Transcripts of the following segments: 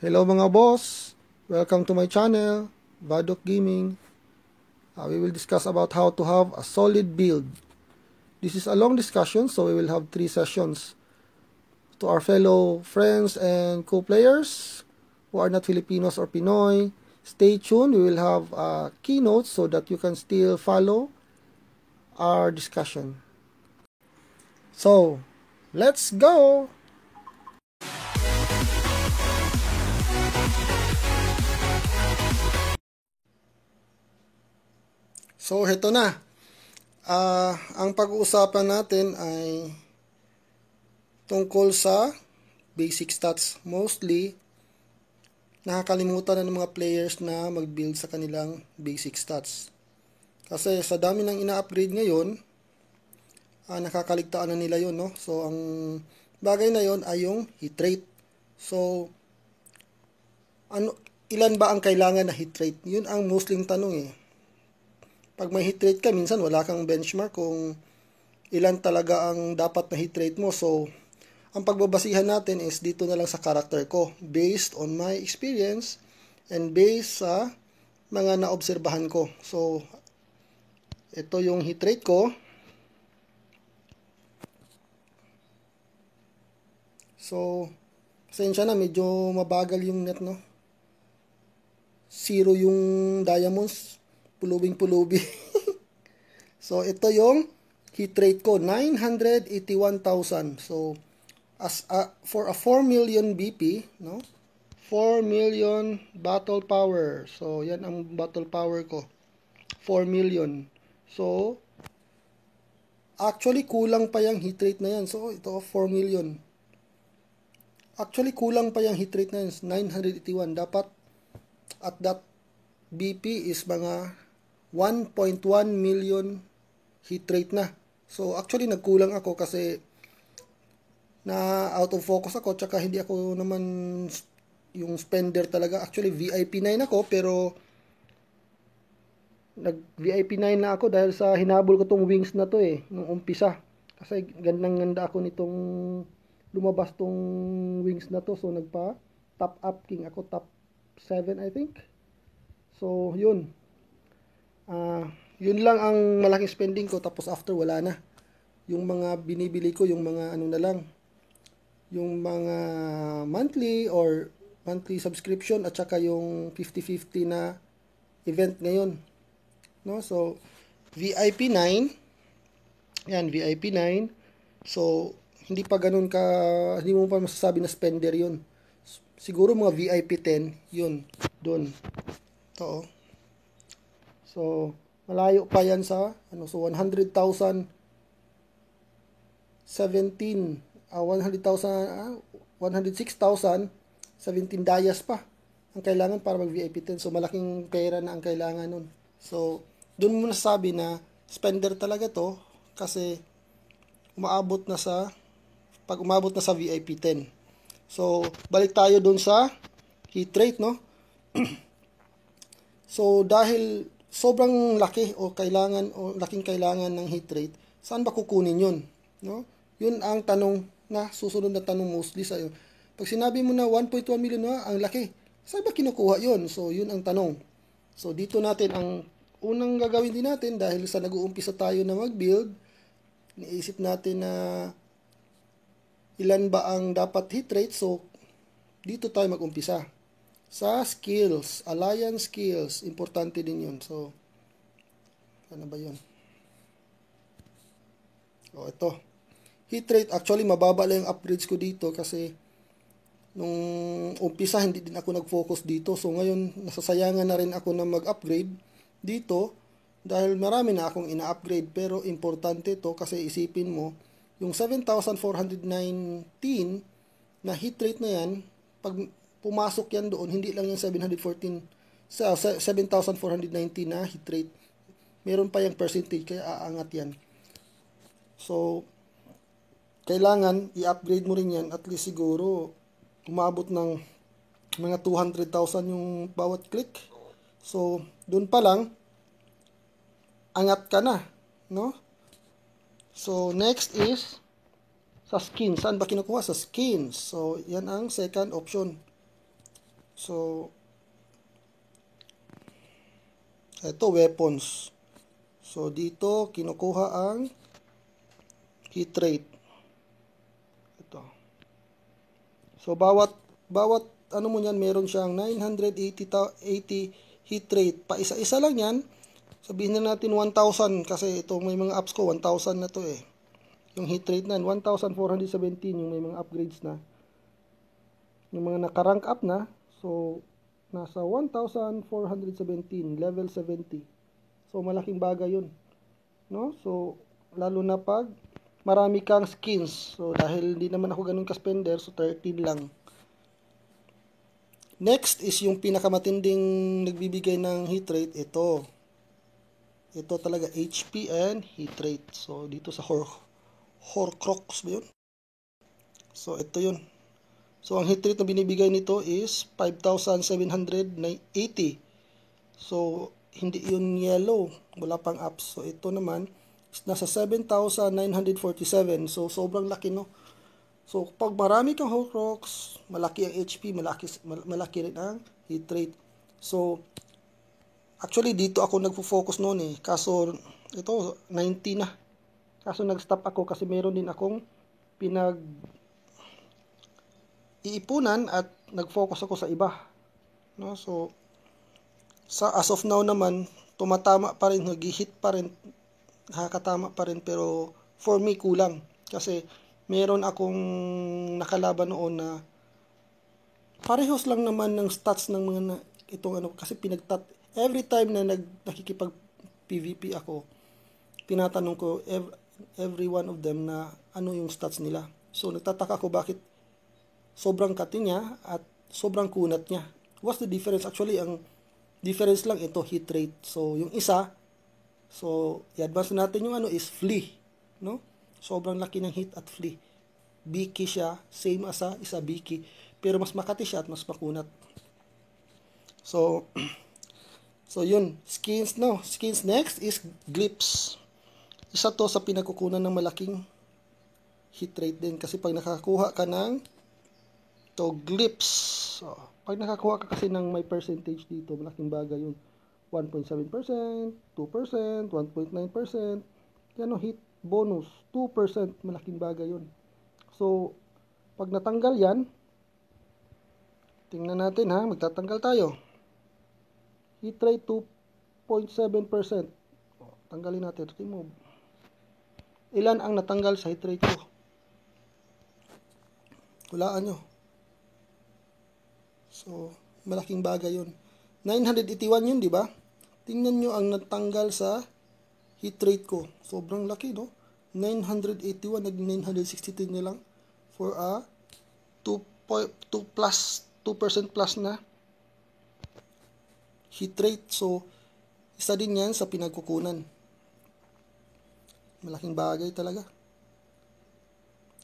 Hello mga boss, welcome to my channel, Vadok Gaming. We will discuss about how to have a solid build. This is a long discussion, so we will have 3 sessions. To our fellow friends and co-players who are not Filipinos or Pinoy, stay tuned. We will have keynotes so that you can still follow our discussion. So, let's go! So, heto na. Ang pag-uusapan natin ay tungkol sa basic stats. Mostly, nakakalimutan na ng mga players na mag-build sa kanilang basic stats. Kasi sa dami ng ina-upgrade ngayon, nakakaligtaan na nila yun, no? So, ang bagay na yon ay yung hit rate. So, ilan ba ang kailangan na hit rate? Yun ang mostly tanong eh. Pag may hit rate ka, minsan wala kang benchmark kung ilan talaga ang dapat na hit rate mo. So, ang pagbabasihan natin is dito na lang sa character ko. Based on my experience and based sa mga naobserbahan ko. So, ito yung hit rate ko. So, pasensya na, medyo mabagal yung net, no? 0 yung diamonds. Pulubing-pulubi. So, ito yung hit rate ko, 981,000. So, for a 4 million BP, no? 4 million battle power. So, yan ang battle power ko. 4 million. So, actually, kulang pa yung hit rate na yan. So, ito, 4 million. Actually, kulang pa yung hit rate na yan. 981. Dapat, at that BP is mga 1.1 million hit rate na. So, actually, nagkulang ako kasi na out of focus ako, tsaka hindi ako naman yung spender talaga. Actually, VIP 9 ako, pero nag-VIP 9 na ako dahil sa hinabol ko tong wings na to eh, nung umpisa. Kasi gandang-ganda ako nitong lumabas tong wings na to. So, nagpa top up king ako, top 7 I think. So, yun. Yun lang ang malaking spending ko, tapos after wala na. Yung mga binibili ko, yung mga ano na lang, yung mga monthly or monthly subscription at saka yung 50-50 na event ngayon, no? So VIP 9 yan, VIP 9. So hindi pa ganun ka, hindi mo pa masasabi na spender yun. Siguro mga VIP 10 yun doon to. So malayo pa yan sa ano. So 100,000 100,000 106,000 17 dayas pa ang kailangan para mag VIP 10. So malaking pera na ang kailangan nun. So doon mo nasabi na spender talaga to kasi pag umabot na sa VIP 10. So balik tayo doon sa hit rate, no? So dahil sobrang laki o laking kailangan ng hit rate, saan ba kukunin yun? No? Yun ang tanong na susunod na tanong mostly sa iyo. Pag sinabi mo na 1.1 million na, ang laki, saan ba kinukuha yun? So yun ang tanong. So dito natin ang unang gagawin din natin dahil sa nag-uumpisa tayo na mag-build, iniisip natin na ilan ba ang dapat hit rate. So dito tayo mag-umpisa. Sa skills, alliance skills, importante din yun. So, ano ba yun? O, ito. Hit rate, actually, mababa lang yung upgrades ko dito kasi nung umpisa, hindi din ako nag-focus dito. So, ngayon, nasasayangan na rin ako na mag-upgrade dito dahil marami na akong ina-upgrade. Pero, importante to kasi isipin mo, yung 7,419 na hit rate na yan, pag pumasok yan doon, hindi lang yung 714 sa 7,490 na hit rate. Meron pa yung percentage, kaya aangat yan. So, kailangan i-upgrade mo rin yan, at least siguro umabot ng mga 200,000 yung bawat click. So, doon pa lang, angat ka na, no? So, next is sa skins. Saan ba kinukuha? Sa skins. So, yan ang second option. So, ito weapons. So, dito kinukuha ang hit rate. Ito. So, bawat ano mo yan, meron siyang 980 hit rate. Pa isa-isa lang yan. Sabihin na natin 1,000 kasi ito may mga apps ko 1,000 na to eh. Yung hit rate na 1,417 yung may mga upgrades na. Yung mga naka-rank up na, so nasa 1,417 level 70. So malaking bagay 'yun, no? So lalo na pag marami kang skins. So dahil hindi naman ako ganun ka-spender, so 13 lang. Next is yung pinakamatinding nagbibigay ng hit rate, ito. Ito talaga HP and hit rate. So dito sa Horcrux ba 'yun? So ito 'yun. So ang hit rate na binibigay nito is 5,780. So hindi yun yellow, wala pang apps. So ito naman is nasa 7,947. So sobrang laki, no. So pag marami kang Horcrux, malaki ang HP, malaki rin ang hit rate. So actually dito ako nagfo-focus noon eh. Kaso ito 90 na. Kaso nag-stop ako kasi meron din akong iipunan at nag-focus ako sa iba, no. So sa as of now naman tumatama pa rin, nag-hit pa rin, nakakatama pa rin, pero for me kulang kasi meron akong nakalaban noon na parehos lang naman ng stats ng mga itong ano, kasi every time na nakikipag PVP ako, tinatanong ko every one of them na ano yung stats nila. So nagtataka ako bakit sobrang kati niya at sobrang kunat niya. What's the difference? Actually, ang difference lang ito, hit rate. So, yung isa, so, i-advance natin yung ano is flea, no? Sobrang laki ng hit at flea. Beaky siya, same as isa beaky, pero mas makati siya at mas makunat. So, so yun, skins, no? Skins next is glyphs. Isa to sa pinagkukunan ng malaking hit rate din kasi pag nakakuha ka ng glyphs. So, pag nakakuha ka kasi ng may percentage dito, malaking bagay yun. 1.7%, 2%, 1.9%. Yan o, hit bonus, 2%, malaking bagay yun. So, pag natanggal yan, tingnan natin ha, magtatanggal tayo. Hit rate 2.7%. Tanggalin natin, remove. Ilan ang natanggal sa hit rate ko? Hulaan nyo. So, malaking bagay yun. 981 yun, di ba? Tingnan nyo ang natanggal sa hit rate ko. Sobrang laki, no? 981, naging 962 na lang for a 2% plus na hit rate. So, isa din yan sa pinagkukunan. Malaking bagay talaga.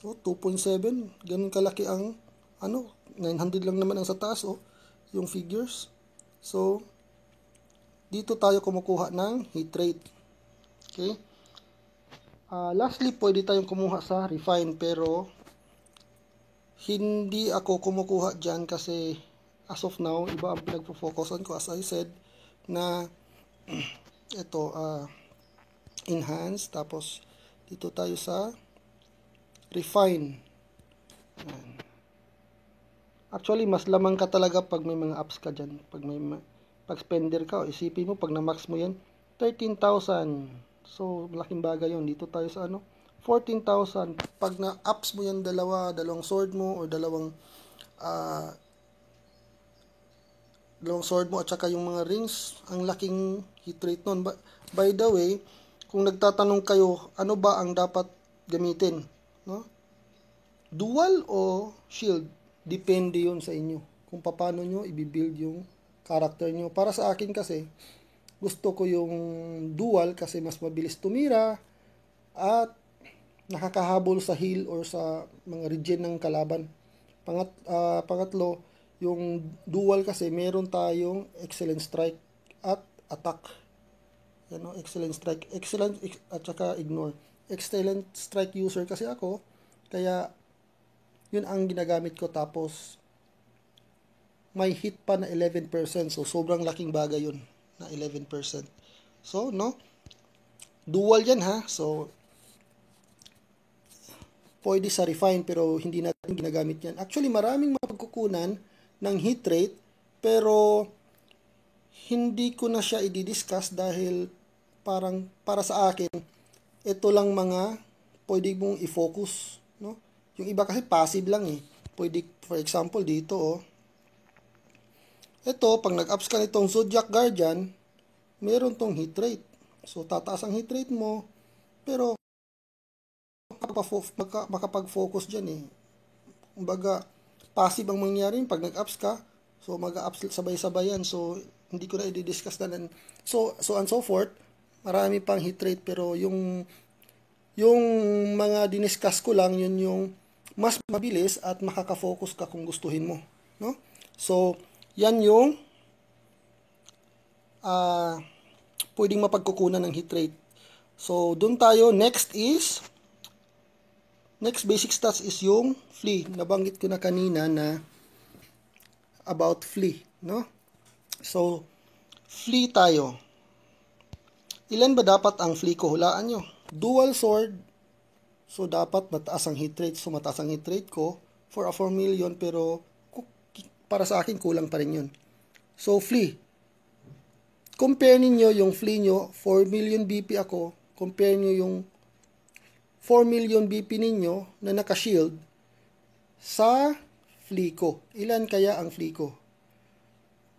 Oh, 2.7, ganun kalaki ang ano, 900 lang naman ang sa taas, oh, yung figures. So, dito tayo kumukuha ng hit rate. Okay? Lastly, pwede tayong kumuha sa refine, pero hindi ako kumukuha dyan kasi as of now, iba ang pinagpo-focusan ko, as I said, na ito, enhance, tapos dito tayo sa refine. Actually, mas lamang ka talaga pag may mga apps ka dyan. Pag spender ka, isipin mo, pag na-max mo yan, 13,000. So, malaking bagay yun. Dito tayo sa 14,000. Pag na-apps mo yan, dalawang sword mo, or dalawang sword mo, at saka yung mga rings, ang laking hit rate nun. By the way, kung nagtatanong kayo, ano ba ang dapat gamitin? No? Dual o shield? Depende yun sa inyo. Kung paano nyo i-build yung character nyo. Para sa akin kasi, gusto ko yung dual kasi mas mabilis tumira at nakakahabol sa heal or sa mga regen ng kalaban. Pangatlo, yung dual kasi meron tayong excellent strike at attack. Yan, excellent strike, excellent at saka ignore. Excellent strike user kasi ako, kaya yun ang ginagamit ko. Tapos may hit pa na 11%. So, sobrang laking bagay yun na 11%. So, no? Dual yan ha. So, pwede sa refine pero hindi natin ginagamit yan. Actually, maraming mapagkukunan ng hit rate pero hindi ko na siya i-discuss dahil parang para sa akin, ito lang mga pwede mong i-focus. No? Yung iba kasi passive lang eh. Pwede, for example, dito oh. Ito, pag nag-ups ka nitong Zodiac Guardian, meron tong hit rate. So, tataas ang hit rate mo, pero makapag-focus dyan eh. Kumbaga, passive ang mangyari pag nag-ups ka, so mag-ups sabay-sabay yan. So, hindi ko na i-discuss na. So and so forth, marami pang hit rate, pero yung mga diniscuss ko lang, yun yung mas mabilis at makaka-focus ka kung gustuhin mo. No? So, yan yung pwedeng mapagkukunan ng hit rate. So, dun tayo. Next basic stats is yung flea. Nabanggit ko na kanina na about flea. No? So, flea tayo. Ilan ba dapat ang flea ko? Hulaan nyo. Dual sword. So, dapat mataas ang hit rate. So, mataas ang hit rate ko for a 4 million pero para sa akin, kulang pa rin yun. So, flea. Compare ninyo yung flea nyo, 4 million BP ako. Compare nyo yung 4 million BP ninyo na naka-shield sa flea ko. Ilan kaya ang flea ko?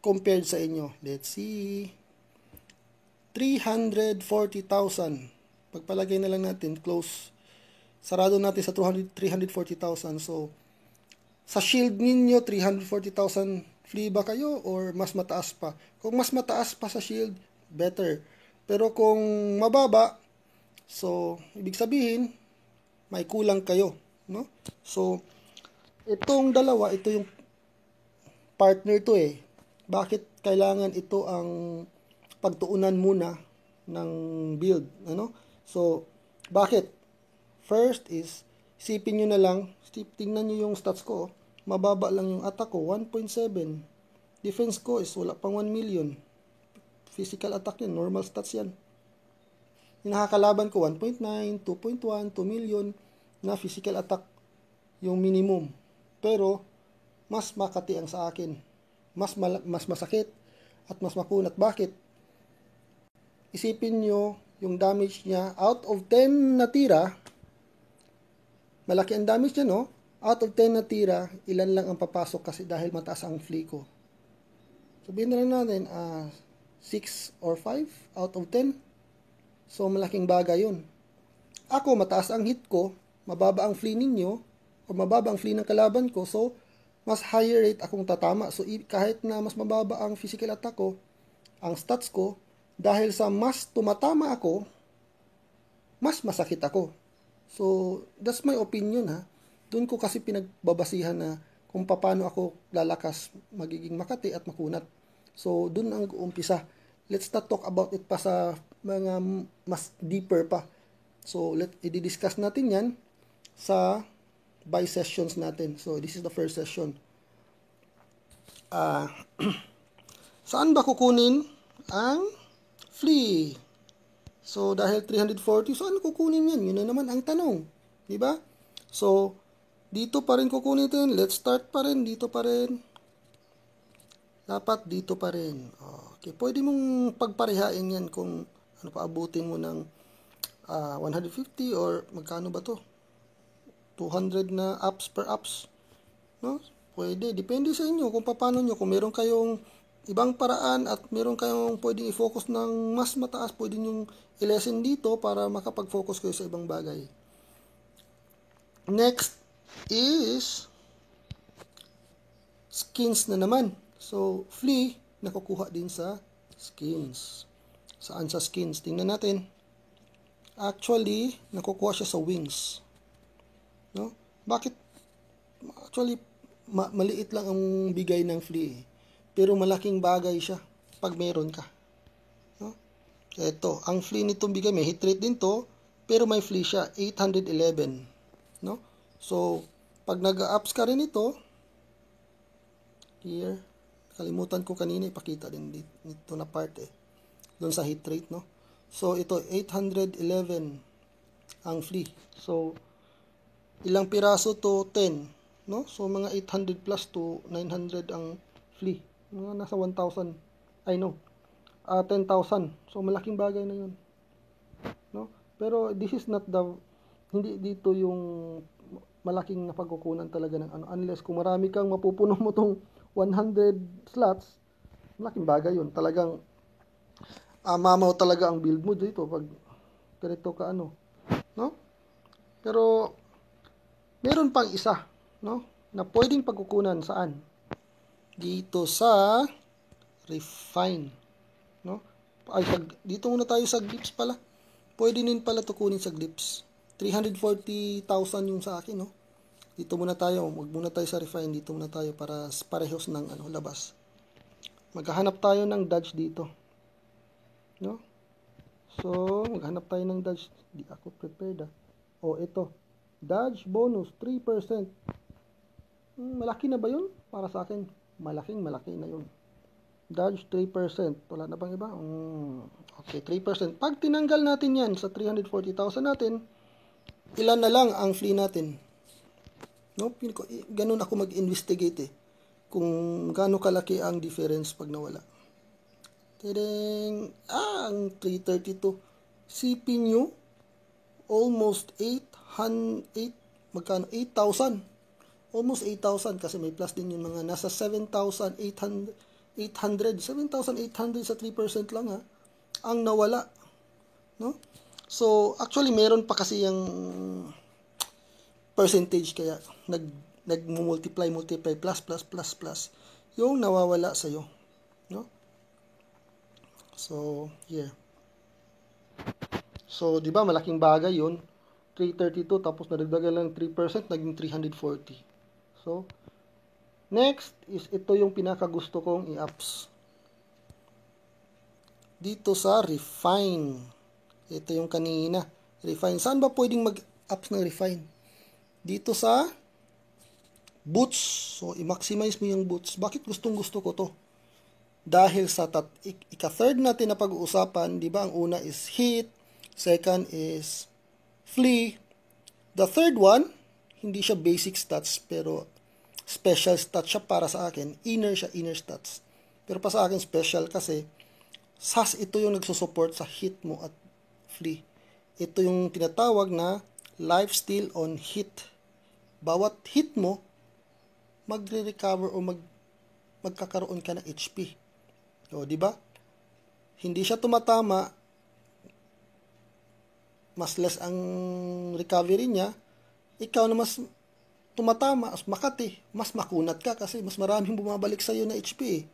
Compared sa inyo. Let's see. 340,000. Pagpalagay na lang natin, close. Sarado natin sa 340,000. So, sa shield ninyo, 340,000 flea ba kayo or mas mataas pa? Kung mas mataas pa sa shield, better. Pero kung mababa, so, ibig sabihin, may kulang kayo. No? So, itong dalawa, ito yung partner to eh. Bakit kailangan ito ang pagtuunan muna ng build? Ano? So, bakit? First is, isipin nyo na lang, tingnan nyo yung stats ko, mababa lang yung attack ko, 1.7. Defense ko is wala pang 1 million. Physical attack yan, normal stats yan. Yung nakakalaban ko, 1.9, 2.1, 2 million na physical attack yung minimum. Pero, mas makati ang sa akin. Mas masakit at mas makunat. Bakit? Isipin nyo, yung damage niya, out of 10 na tira, malaki ang damage niya, no? Out of 10 na tira, ilan lang ang papasok kasi dahil mataas ang flea ko. Sabihin na lang natin, 6 or 5 out of 10. So, malaking bagay yun. Ako, mataas ang hit ko, mababa ang flea ninyo, o mababa ang flea ng kalaban ko, so, mas higher rate akong tatama. So, kahit na mas mababa ang physical attack ko, ang stats ko, dahil sa mas tumatama ako, mas masakit ako. So, that's my opinion ha. Doon ko kasi pinagbabasihan na kung paano ako lalakas, magiging makati at makunat. So, doon ang umpisa. Let's not talk about it pa sa mga mas deeper pa. So, i-discuss natin yan sa by sessions natin. So, this is the first session. Saan ba kukunin ang flea? So, dahil 340, saan kukunin yan? Yun na naman ang tanong. Diba? So, dito pa rin kukunin ito. Let's start pa rin. Dito pa rin. Dapat dito pa rin. Okay. Pwede mong pagparehain yan kung ano paabutin mo ng 150 or magkano ba to? 200 na ups per ups. No? Pwede. Depende sa inyo kung paano nyo. Kung meron kayong ibang paraan at meron kayong pwedeng i-focus ng mas mataas, pwede nyo i-lessen dito para makapag-focus kayo sa ibang bagay. Next is skins na naman. So, flea, nakukuha din sa skins. Saan sa skins? Tingnan natin. Actually, nakukuha siya sa wings. No? Bakit? Actually, maliit lang ang bigay ng flea. Pero malaking bagay siya pag meron ka. No? Ito, ang flea nitong bigay, may hit rate din to, pero may flea siya, 811. No? So, pag nag-ups ka rin ito, here, Kalimutan ko kanina ipakita din dito na part doon sa hit rate, no? So ito 811 ang flea. So ilang piraso to 10, no? So mga 800 plus to 900 ang flea. Mga nasa 1,000. 10,000. So malaking bagay na 'yun, no? Pero this is not hindi dito yung malaking napagkukunan talaga ng unless kung marami kang mapupuno mo tong 100 slots, malaking bagay 'yun. Talagang mamaw talaga ang build mo dito pag ganito ka no? Pero meron pang isa, no? Na pwedeng pagkukunan saan? Dito sa refine, no? Dito muna tayo sa Glyphs pala. Pwede din pala to kunin sa Glyphs. 340,000 yung sa akin, no? Dito muna tayo. Wag muna tayo sa refine. Dito muna tayo para parehos ng labas. Maghahanap tayo ng dodge dito, no? So, maghanap tayo ng dodge. Di ako prepared ito. Dodge bonus 3%. Malaki na ba yun? Para sa akin, malaki na yun. Dodge 3%. Wala na bang iba? Okay, 3%. Pag tinanggal natin yan sa 340,000 natin, ilan na lang ang flea natin? No? Ganun ako mag-investigate kung gaano kalaki ang difference pag nawala. Ang 332. CP nyo, almost 8,000. Almost 8,000 kasi may plus din yung mga nasa 7,800 sa 3% lang ang nawala, no? So actually meron pa kasi yung percentage kaya nag-multiply plus yung nawawala sa iyo, no? So here. So di ba malaking bagay 'yon. 332 tapos nadagdagan lang 3%, naging 340. So next is ito yung pinakagusto kong i-apps. Dito sa refine. Ito yung kanina. Refine. Saan ba pwedeng mag-apps ng refine? Dito sa boots. So, i-maximize mo yung boots. Bakit gustong-gusto ko to? Dahil sa ika-third natin na pag-uusapan, di ba? Ang una is hit. Second is flea. The third one, hindi siya basic stats, pero special stats siya para sa akin. Inner stats. Pero pa sa akin, special kasi SAS ito yung nagsusupport sa hit mo at flea. Ito yung tinatawag na lifesteal on hit. Bawat hit mo, magre-recover o magkakaroon ka ng HP. O, di ba? Hindi siya tumatama, mas less ang recovery niya, ikaw na mas tumatama, mas makunat ka kasi mas maraming bumabalik sa iyo na HP,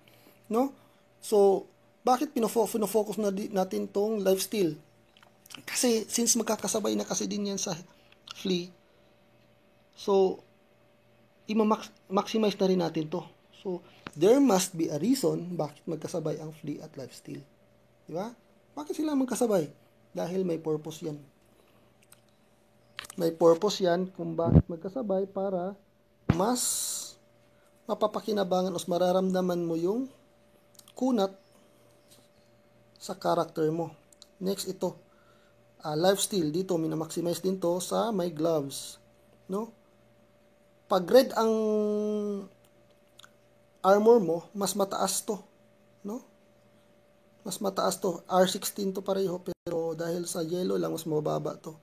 no? So, bakit pinofocus natin tong lifesteal? Kasi since magkakasabay na kasi din yan sa flea, so i-maximize na rin natin to. So there must be a reason bakit magkasabay ang flea at lifesteal. Di ba? Bakit sila magkasabay? Dahil may purpose yan. May purpose yan kung bakit magkasabay para mas mapapakinabangan o mararamdaman mo yung kunat sa character mo. Next ito, lifesteal. Dito, minamaximize din to sa my gloves. No? Pag red ang armor mo, mas mataas to. No? Mas mataas to. R16 to pareho, pero dahil sa yellow lang, mas mababa to.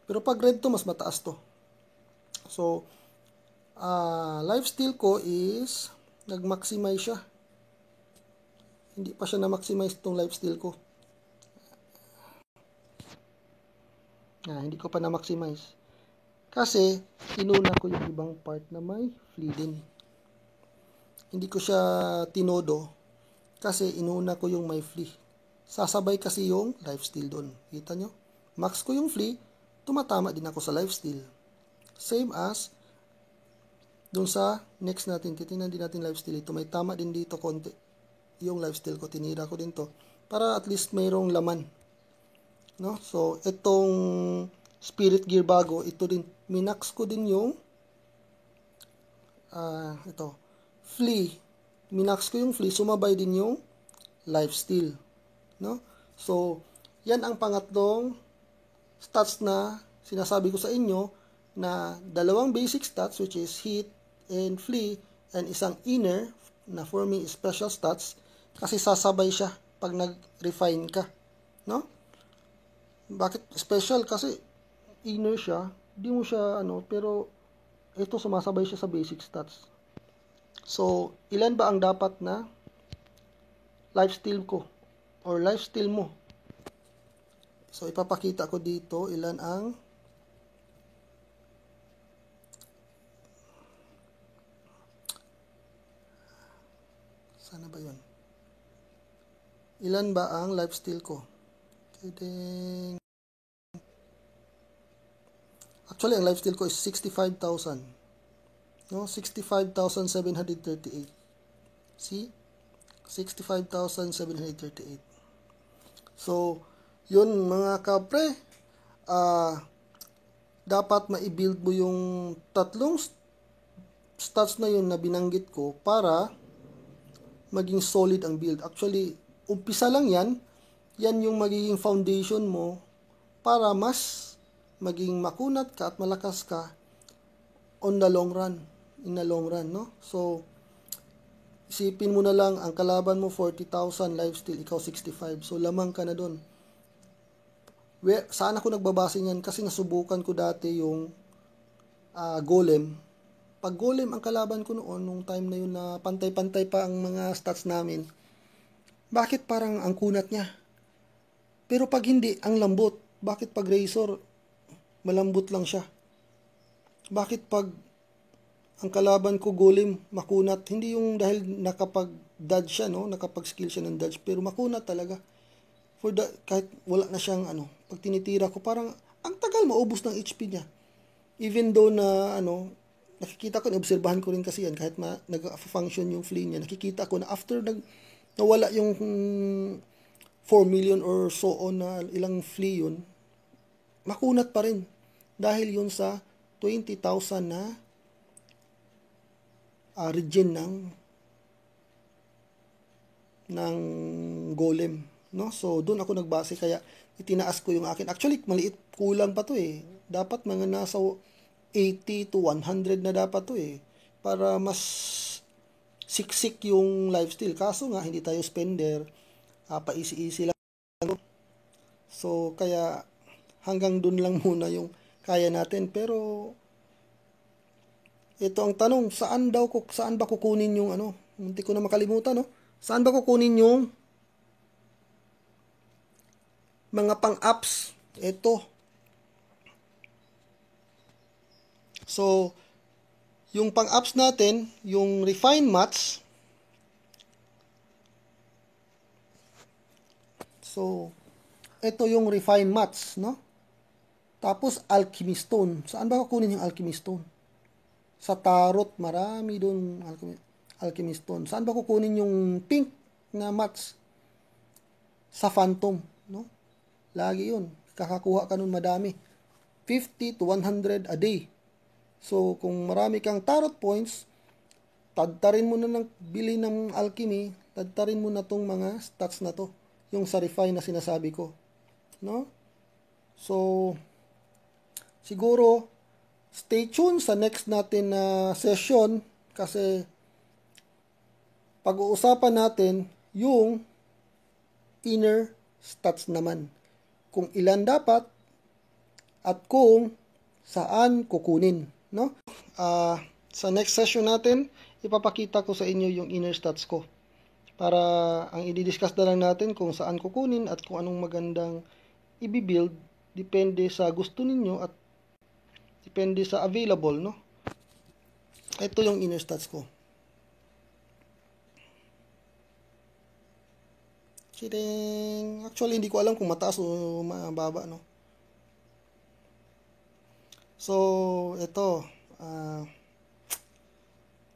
Pero pag red to, mas mataas to. So, lifesteal ko is nag-maximize siya. Hindi pa siya na-maximize itong lifesteal ko. Hindi ko pa na-maximize. Kasi, inuna ko yung ibang part na may flea din. Hindi ko siya tinodo. Kasi, inuna ko yung may flea. Sasabay kasi yung lifesteal doon. Kita nyo? Max ko yung flea, tumatama din ako sa lifesteal. Same as, doon sa next natin, titingnan din natin lifesteal. Ito, may tama din dito konti. Yung lifesteal ko, tinira ko din to para at least mayroong laman, no? So itong spirit gear bago, ito din minax ko din yung ito flea minax ko yung flea, sumabay din yung lifesteal, no? So, yan ang pangatlong stats na sinasabi ko sa inyo, na dalawang basic stats which is hit and flea, and isang inner na for me is special stats, kasi sasabay siya pag nag-refine ka, no? Bakit special? Kasi inner siya, di mo siya pero ito sumasabay siya sa basic stats. So, ilan ba ang dapat na lifesteal ko or lifesteal mo? So, ipapakita ko dito ilan ang sana ba yun? Ilan ba ang lifesteal ko? Kidding. Actually, ang lifesteal ko is 65,000. No, 65,738. See? 65,738. So, yun mga kapre, dapat ma-build mo yung tatlong stats na yun na binanggit ko para maging solid ang build. Actually, umpisa lang yan. Yan yung magiging foundation mo para mas maging makunat ka at malakas ka on the long run. In the long run, no? So, isipin mo na lang, ang kalaban mo 40,000 lifesteal, ikaw 65. So, lamang ka na doon. Saan ako nagbabase niyan? Kasi nasubukan ko dati yung golem. Pag golem ang kalaban ko noon, nung time na yun na pantay-pantay pa ang mga stats namin, bakit parang ang kunat niya? Pero pag hindi, ang lambot. Bakit pag razor, malambot lang siya? Bakit pag ang kalaban ko golem, makunat? Hindi yung dahil nakapag-dodge siya, no? Nakapag-skill siya ng dodge, pero makunat talaga. Kahit wala na siyang pag tinitira ko, parang ang tagal maubos ng HP niya. Even though na nakikita ko, naobserbahan ko rin kasi yan, kahit nag-function yung flea niya, nakikita ko na after nawala yung 4 million or so on na ilang flea yun, makunat pa rin. Dahil yun sa 20,000 na regen ng golem, no? So doon ako nagbase, kaya itinaas ko yung akin. Actually maliit, kulang pa to eh. Dapat mga nasa 80 to 100 na dapat to eh, para mas siksik yung lifesteal. Kaso nga hindi tayo spender, pa-easy-easy lang. So kaya hanggang dun lang muna yung kaya natin. Pero ito ang tanong, saan ba kukunin yung hindi ko na makalimutan, no? Saan ba kukunin yung mga pang-ups? Ito. So, yung pang-ups natin, yung refine mats. So, ito yung refine mats, no? Tapos, alchemy stone. Saan ba kukunin yung alchemy stone? Sa tarot, marami doon alchemy stone. Saan ba kukunin yung pink na mats? Sa phantom, no? Lagi yun. Kakakuha ka nun madami. 50 to 100 a day. So, kung marami kang tarot points, tadtarin mo na ng bili ng alchemy, tadtarin mo na tong mga stats na to. Yung sa refine na sinasabi ko, no? So, siguro, stay tuned sa next natin na session, kasi pag-uusapan natin yung inner stats naman. Kung ilan dapat at kung saan kukunin, no? Sa next session natin, ipapakita ko sa inyo yung inner stats ko. Para ang i-discuss na lang natin kung saan kukunin at kung anong magandang i-build, depende sa gusto ninyo at depende sa available, no? Ito yung inner stats ko. Kidding. Actually, hindi ko alam kung mataas o mababa, no? So, ito.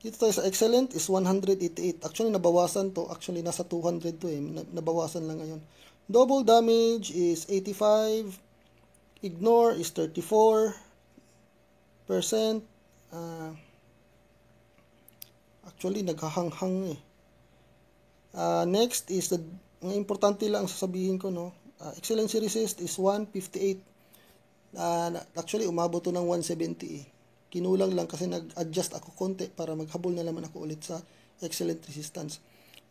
Dito tayo sa excellent is 188. Actually, nabawasan to. Actually, nasa 200 to eh. Nabawasan lang ngayon. Double damage is 85. Ignore is 34%. Actually, naghahanghang eh. Next is mga importante lang ang sasabihin ko, no. Excellency resist is 158. Actually, umabot to ng 170 eh. Kinulang lang kasi nag-adjust ako konti para maghabol na naman ako ulit sa excellent resistance.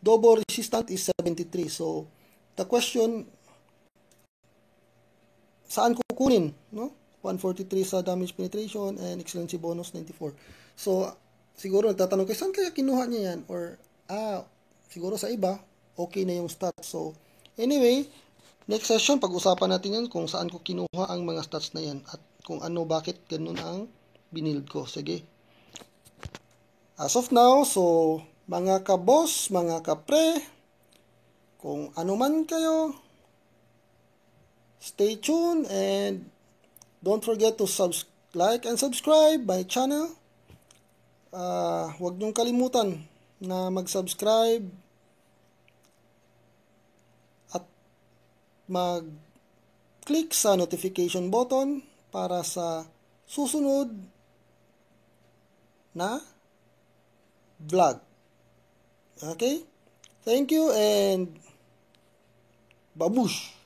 Double resistant is 73. So, the question, saan ko kukunin, no? 143 sa damage penetration and excellency bonus 94. So, siguro nagtatanong kayo, saan kaya kinuha niya yan? Or, siguro sa iba, okay na yung stats. So, anyway, next session, pag-usapan natin yan kung saan ko kinuha ang mga stats na yan at kung ano, bakit ganun ang binild ko. Sige. As of now, so, mga ka-boss, mga ka-pre, kung ano man kayo, stay tuned and don't forget to like and subscribe my channel. Huwag niyong kalimutan na mag-subscribe at mag-click sa notification button para sa susunod na vlog. Okay? Thank you and babush!